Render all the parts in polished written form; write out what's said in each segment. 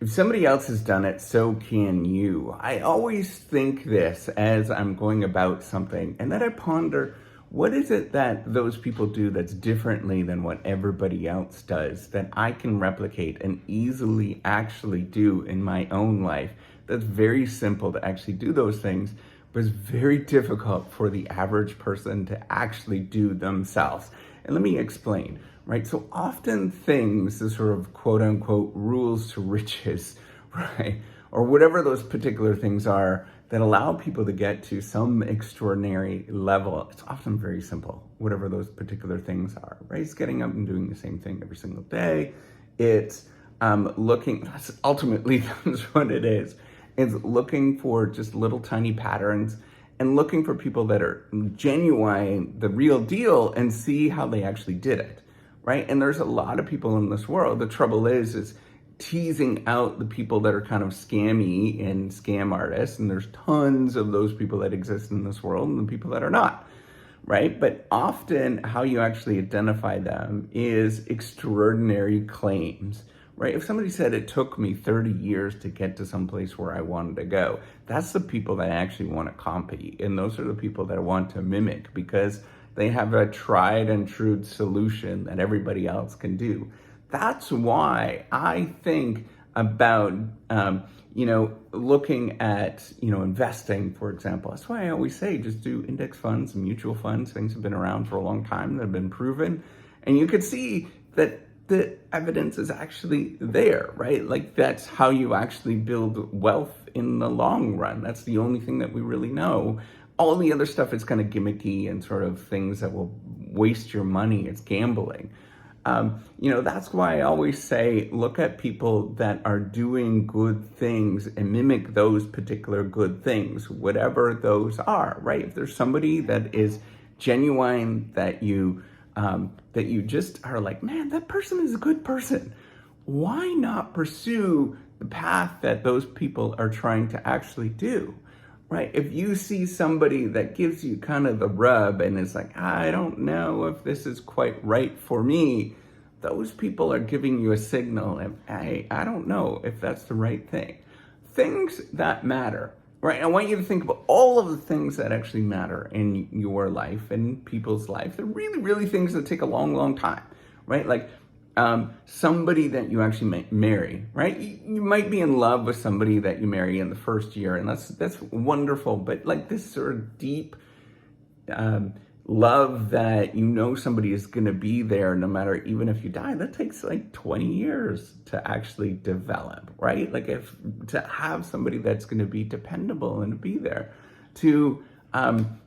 If somebody else has done it, so can you. I always think this as I'm going about something, and then I ponder, what is it that those people do that's differently than what everybody else does that I can replicate and easily actually do in my own life? That's very simple to actually do those things, but it's very difficult for the average person to actually do themselves. And let me explain, right? So often things, the sort of quote unquote rules to riches, right? Or whatever those particular things are that allow people to get to some extraordinary level, it's often very simple, whatever those particular things are, right? It's getting up and doing the same thing every single day. It's that's ultimately that's what it is. It's looking for just little tiny patterns and looking for people that are genuine, the real deal, and see how they actually did it, right? And there's a lot of people in this world. The trouble is teasing out the people that are kind of scammy and scam artists, and there's tons of those people that exist in this world and the people that are not, right? But often how you actually identify them is extraordinary claims, right? If somebody said it took me 30 years to get to some place where I wanted to go, that's the people that I actually want to copy. And those are the people that I want to mimic because they have a tried and true solution that everybody else can do. That's why I think about, looking at, investing, for example. That's why I always say just do index funds and mutual funds. Things have been around for a long time that have been proven. And you could see that the evidence is actually there, right? Like that's how you actually build wealth in the long run. That's the only thing that we really know. All the other stuff is kind of gimmicky and sort of things that will waste your money. It's gambling. That's why I always say, look at people that are doing good things and mimic those particular good things, whatever those are, right? If there's somebody that is genuine, that you just are like, man, that person is a good person. Why not pursue the path that those people are trying to actually do, right? If you see somebody that gives you kind of the rub and is like, I don't know if this is quite right for me, those people are giving you a signal of, hey, I don't know if that's the right thing. Things that matter, right? I want you to think about all of the things that actually matter in your life and people's life. They're really, really things that take a long, long time, right? Like somebody that you actually marry, right? You might be in love with somebody that you marry in the first year, and that's wonderful. But like this sort of deep love that somebody is going to be there no matter, even if you die, that takes like 20 years to actually develop, right? Like to have somebody that's going to be dependable and be there. To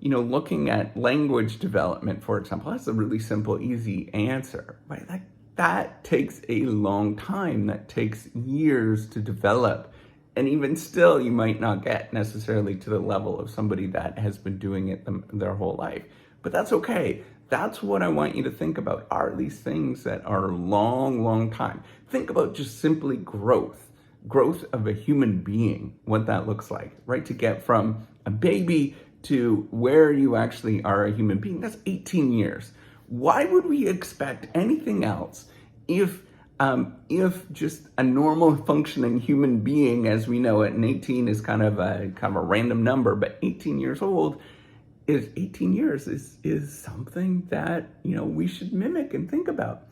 looking at language development, for example, that's a really simple, easy answer, right? Like that takes a long time. That takes years to develop. And even still, you might not get necessarily to the level of somebody that has been doing it their whole life. But that's okay. That's what I want you to think about, are these things that are long, long time. Think about just simply growth of a human being, what that looks like, right? To get from a baby to where you actually are a human being, that's 18 years. Why would we expect anything else if just a normal functioning human being as we know it, and 18 is kind of a random number, but 18 years old is 18 years is something that, we should mimic and think about.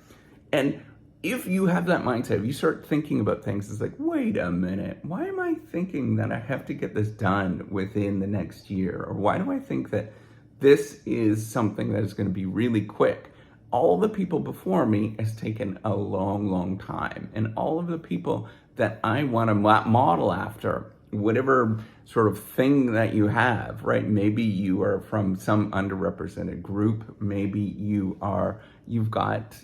And if you have that mindset, if you start thinking about things, it's like, wait a minute, why am I thinking that I have to get this done within the next year? Or why do I think that this is something that is going to be really quick? All the people before me has taken a long, long time. And all of the people that I want to model after, whatever sort of thing that you have, right? Maybe you are from some underrepresented group. Maybe you've got,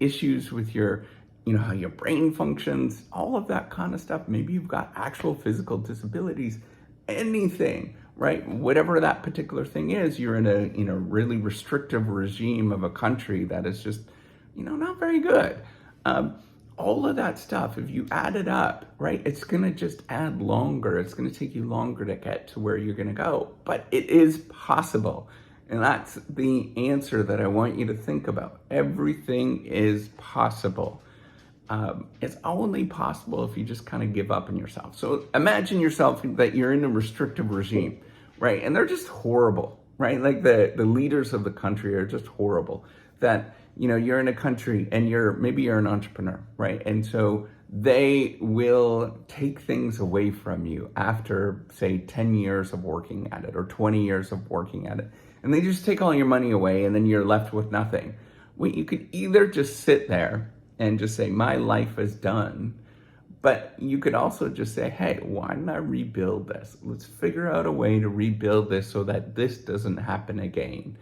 issues with your, how your brain functions, all of that kind of stuff. Maybe you've got actual physical disabilities, anything, right? Whatever that particular thing is, you're in a really restrictive regime of a country that is just, not very good. All of that stuff, if you add it up, right, it's going to just add longer. It's going to take you longer to get to where you're going to go. But it is possible. And that's the answer that I want you to think about. Everything is possible. it's only possible if you just kind of give up on yourself. So imagine yourself that you're in a restrictive regime, right? And they're just horrible, right? Like the leaders of the country are just horrible. That, you're in a country and maybe you're an entrepreneur, right? And so they will take things away from you after, say, 10 years of working at it or 20 years of working at it. And they just take all your money away and then you're left with nothing. Well, you could either just sit there and just say, my life is done. But you could also just say, hey, why don't I rebuild this? Let's figure out a way to rebuild this so that this doesn't happen again.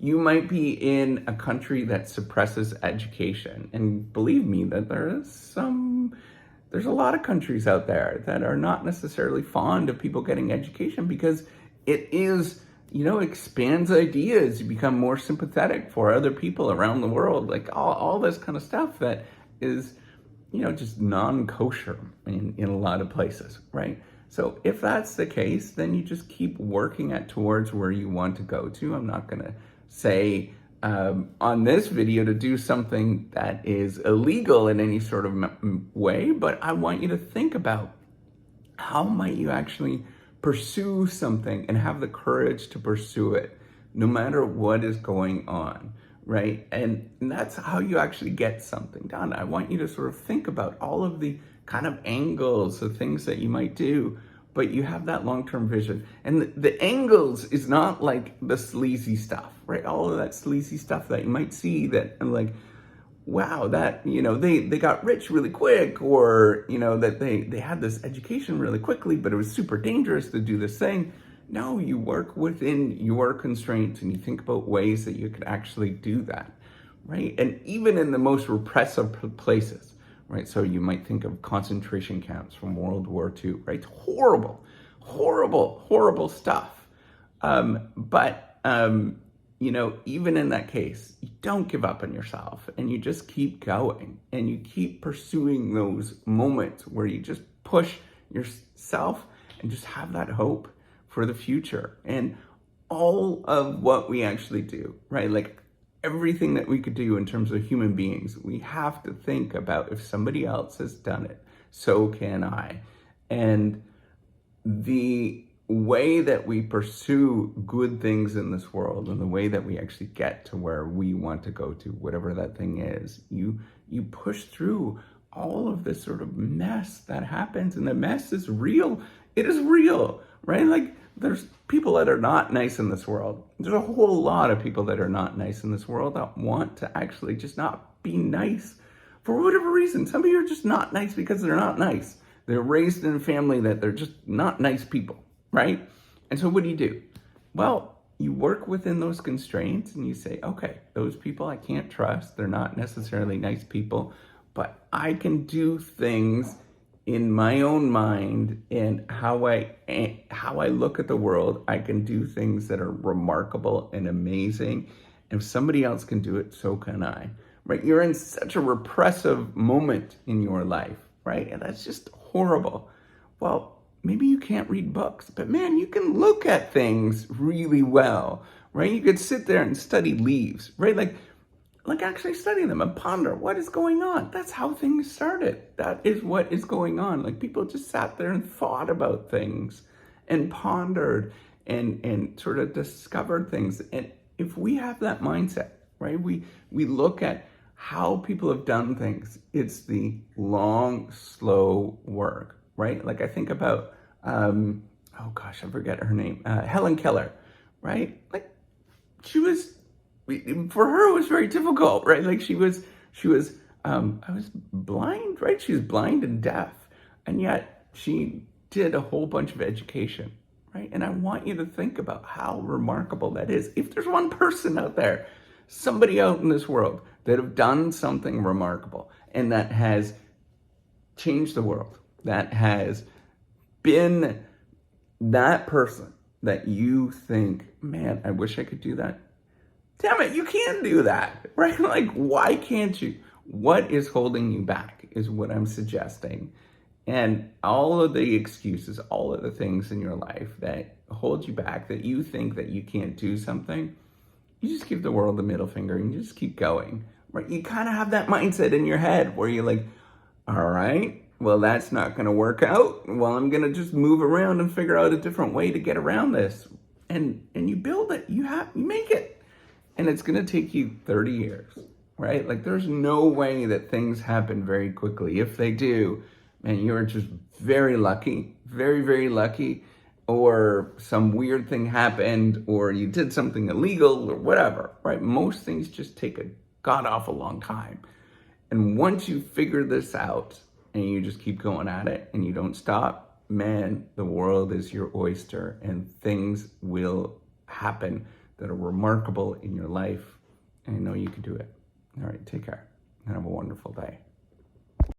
You might be in a country that suppresses education. And believe me, that there's a lot of countries out there that are not necessarily fond of people getting education because it is, expands ideas. You become more sympathetic for other people around the world, like all this kind of stuff that is, just non-kosher in a lot of places, right? So if that's the case, then you just keep working towards where you want to go to. I'm not going to say on this video to do something that is illegal in any sort of way, but I want you to think about how might you actually pursue something and have the courage to pursue it no matter what is going on, right? And that's how you actually get something done. I want you to sort of think about all of the kind of angles of things that you might do, but you have that long-term vision. And the angles is not like the sleazy stuff, right? All of that sleazy stuff that you might see that like, wow, that, they got rich really quick, or, that they had this education really quickly, but it was super dangerous to do this thing. No, you work within your constraints and you think about ways that you could actually do that, right? And even in the most repressive places, right? So you might think of concentration camps from World War II, right? Horrible, horrible, horrible stuff. Even in that case, you don't give up on yourself and you just keep going and you keep pursuing those moments where you just push yourself and just have that hope for the future. And all of what we actually do, right? Like everything that we could do in terms of human beings, we have to think about if somebody else has done it, so can I. And the way that we pursue good things in this world and the way that we actually get to where we want to go to, whatever that thing is, you push through all of this sort of mess that happens, and the mess is real. It is real, right? Like there's people that are not nice in this world. There's a whole lot of people that are not nice in this world that want to actually just not be nice for whatever reason. Some of you are just not nice because they're not nice. They're raised in a family that they're just not nice people, right? And so what do? Well, you work within those constraints and you say, okay, those people I can't trust. They're not necessarily nice people, but I can do things in my own mind and how I look at the world. I can do things that are remarkable and amazing. If somebody else can do it, so can I, right? You're in such a repressive moment in your life, right? And that's just horrible. Well, maybe you can't read books, but man, you can look at things really well, right? You could sit there and study leaves, right? Like actually study them and ponder what is going on. That's how things started. That is what is going on. Like people just sat there and thought about things and pondered and sort of discovered things. And if we have that mindset, right, we look at how people have done things. It's the long, slow work, right? Like I think about, I forget her name, Helen Keller, right? Like for her, it was very difficult, right? Like I was blind, right? She was blind and deaf, and yet she did a whole bunch of education, right? And I want you to think about how remarkable that is. If there's one person out there, somebody out in this world that have done something remarkable and that has changed the world, that has been that person that you think, man, I wish I could do that. Damn it, you can do that, right? Like, why can't you? What is holding you back is what I'm suggesting. And all of the excuses, all of the things in your life that hold you back, that you think that you can't do something, you just give the world the middle finger and you just keep going, right? You kind of have that mindset in your head where you're like, All right, well, that's not going to work out. Well, I'm going to just move around and figure out a different way to get around this. And you build it, you make it. And it's going to take you 30 years, right? Like there's no way that things happen very quickly. If they do, man, you're just very lucky, very, very lucky, or some weird thing happened, or you did something illegal or whatever, right? Most things just take a god awful long time. And once you figure this out and you just keep going at it and you don't stop, man, the world is your oyster and things will happen that are remarkable in your life. And I know you can do it. All right, take care and have a wonderful day.